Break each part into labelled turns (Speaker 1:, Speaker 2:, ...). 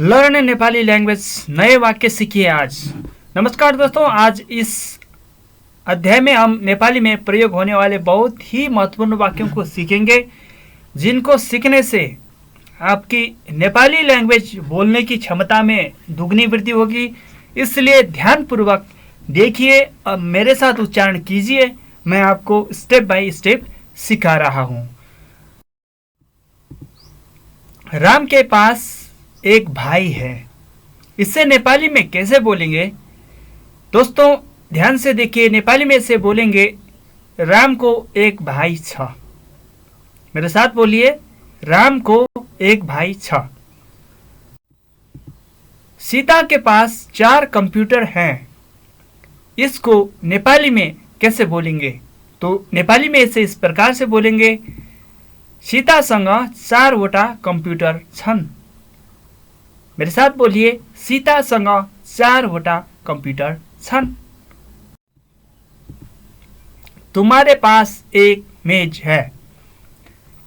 Speaker 1: Learn Nepali language नए वाक्य सीखिए आज। नमस्कार दोस्तों, आज इस अध्याय में हम नेपाली में प्रयोग होने वाले बहुत ही महत्वपूर्ण वाक्यों को सीखेंगे, जिनको सीखने से आपकी नेपाली लैंग्वेज बोलने की क्षमता में दुगनी वृद्धि होगी। इसलिए ध्यानपूर्वक देखिए और मेरे साथ उच्चारण कीजिए। मैं आपको स्टेप बाय स्टेप सिखा रहा हूँ। राम के पास एक भाई है, इसे नेपाली में कैसे बोलेंगे? दोस्तों ध्यान से देखिए, नेपाली में इसे बोलेंगे राम को एक भाई छ। मेरे साथ बोलिए, राम को एक भाई छ। सीता के पास 4 कंप्यूटर हैं, इसको नेपाली में कैसे बोलेंगे? तो नेपाली में इसे इस प्रकार से बोलेंगे, सीतासँग 4 वटा कंप्यूटर छन्। मेरे साथ बोलिए, सीतासँग 4 वटा कंप्यूटर छन्। तुम्हारे पास एक मेज है,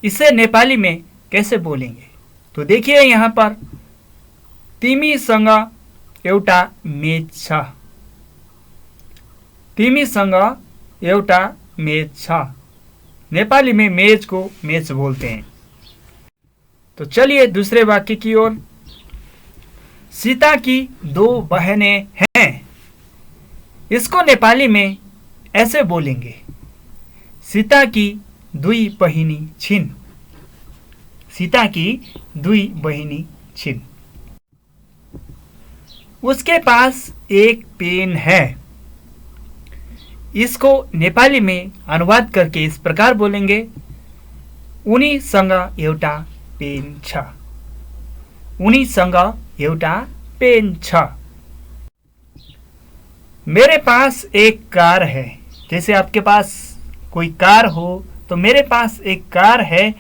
Speaker 1: इसे नेपाली में कैसे बोलेंगे? तो देखिए यहाँ पर, तिमीसँग एउटा मेज छ। तिमीसँग एउटा मेज छ। नेपाली में मेज को मेज बोलते हैं। तो चलिए दूसरे वाक्य की ओर। सीता की 2 बहनें हैं, इसको नेपाली में ऐसे बोलेंगे, सीता की 2 बहिनी छिन्। सीता की 2 बहिनी छिन्। उसके पास एक पेन है, इसको नेपाली में अनुवाद करके इस प्रकार बोलेंगे, उनीसँग एउटा पेन छ। उनीसँग एउटा पेन छ। मेरे पास एक कार है। जैसे आपके पास कोई कार हो तो मेरे पास एक कार है,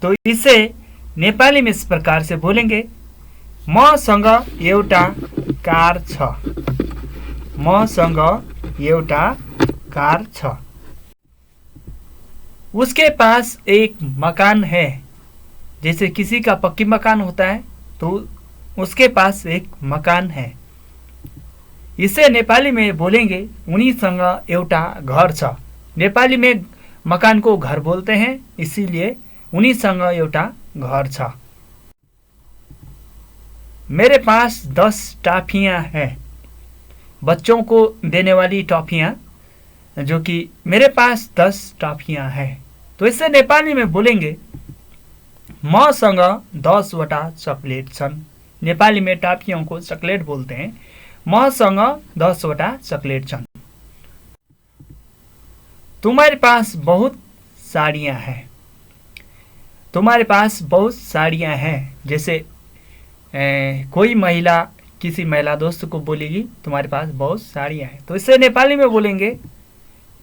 Speaker 1: तो इसे नेपाली में इस प्रकार से बोलेंगे, मसँग एउटा कार छ। मसँग एउटा कार छ। उसके पास एक मकान है। जैसे किसी का पक्की मकान होता है तो उसके पास एक मकान है, इसे नेपाली में बोलेंगे, उनीसँग एउटा घर छ। नेपाली में मकान को घर बोलते हैं, इसीलिए उनीसँग एउटा घर छ। मेरे पास 10 टॉफियाँ हैं, बच्चों को देने वाली टॉफियाँ, जो कि मेरे पास 10 टॉफियाँ हैं। तो इसे नेपाली में बोलेंगे, मसँग 10 वटा चकलेट छन्। नेपाली में टॉफियों को चॉकलेट बोलते हैं। मसँग 10 वटा चॉकलेट छन्। तुम्हारे पास बहुत साड़ियाँ हैं। तुम्हारे पास बहुत साड़ियाँ हैं। जैसे कोई महिला किसी महिला दोस्त को बोलेगी, तुम्हारे पास बहुत साड़ियाँ हैं, तो इसे नेपाली में बोलेंगे,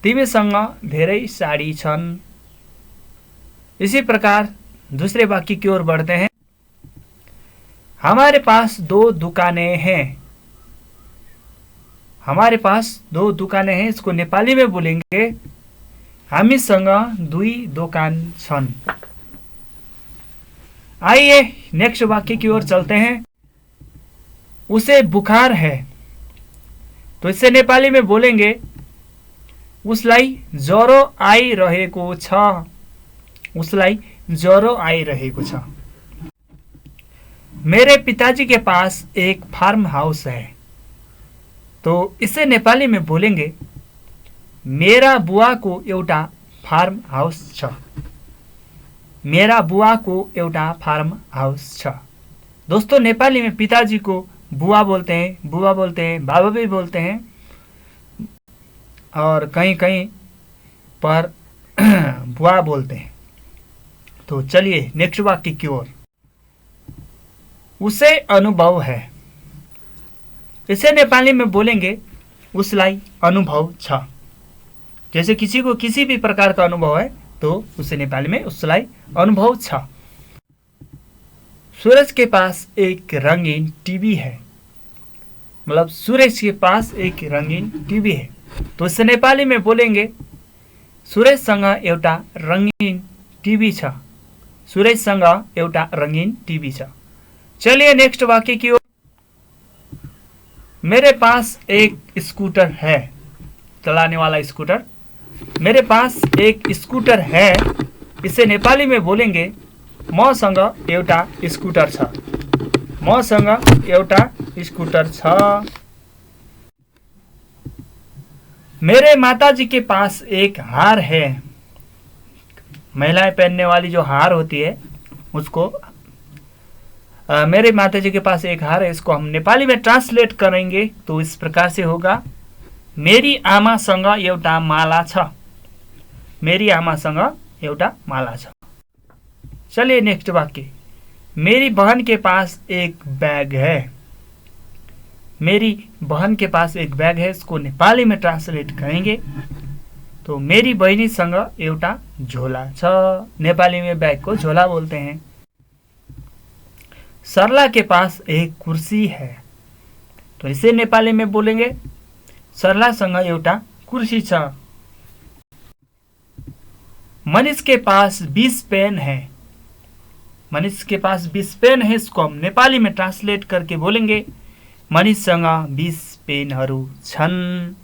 Speaker 1: तिमीसँग धेरै साड़ी छन्। इसी प्रकार दूसरे वाक्य की ओर बढ़ते हैं। हमारे पास 2 दुकानें हैं। हमारे पास 2 दुकानें हैं, इसको नेपाली में बोलेंगे, हामीसँग 2 दोकान छन्। आइए नेक्स्ट वाक्य की ओर चलते हैं। उसे बुखार है, तो इसे नेपाली में बोलेंगे, उसलाई ज्वरो आइरहेको छ। उसलाई ज्वरो आइरहेको छ। मेरे पिताजी के पास एक फार्म हाउस है, तो इसे नेपाली में बोलेंगे, मेरा बुआ को एउटा फार्म हाउस छ। मेरा बुआ को एउटा फार्म हाउस छ। दोस्तों नेपाली में पिताजी को बुआ बोलते हैं, बुआ बोलते हैं, बाबा भी बोलते हैं, और कहीं कहीं पर बुआ बोलते हैं। तो चलिए नेक्स्ट वाक्य की ओर। उसे अनुभव है, इसे नेपाली में बोलेंगे, उसलाई अनुभव छ। जैसे किसी को किसी भी प्रकार का अनुभव है तो उसे नेपाली में उसलाई अनुभव छ। सूरज के पास एक रंगीन टीवी है। मतलब सूरज के पास एक रंगीन टीवी है, तो इसे नेपाली में बोलेंगे, सूरजसँग एउटा रंगीन टीवी छ। सूरजसँग एउटा रंगीन टीवी छ। चलिए नेक्स्ट वाक्य की ओर। मेरे पास एक स्कूटर है, चलाने वाला स्कूटर। मेरे पास एक स्कूटर है, इसे नेपाली में बोलेंगे मसँग एउटा स्कूटर छ। मसँग एउटा स्कूटर छ। मेरे माताजी के पास एक हार है। महिलाएं पहनने वाली जो हार होती है उसको मेरे माताजी के पास एक हार है, इसको हम नेपाली में ट्रांसलेट करेंगे तो इस प्रकार से होगा, मेरी आमासँग एउटा माला छ। मेरी आमासँग एउटा माला छ। चलिए नेक्स्ट वाक्य। मेरी बहन के पास एक बैग है। मेरी बहन के पास एक बैग है, इसको नेपाली में ट्रांसलेट करेंगे तो मेरी बहिनीसँग एउटा झोला छ। नेपाली में बैग को झोला बोलते हैं। सरला के पास एक कुर्सी है, तो इसे नेपाली में बोलेंगे सरलासँग एउटा कुर्सी छ। मनीष के पास 20 पेन है। मनीष के पास 20 पेन है, इसको हम नेपाली में ट्रांसलेट करके बोलेंगे मनीषसँग 20 पेनहरू छन्।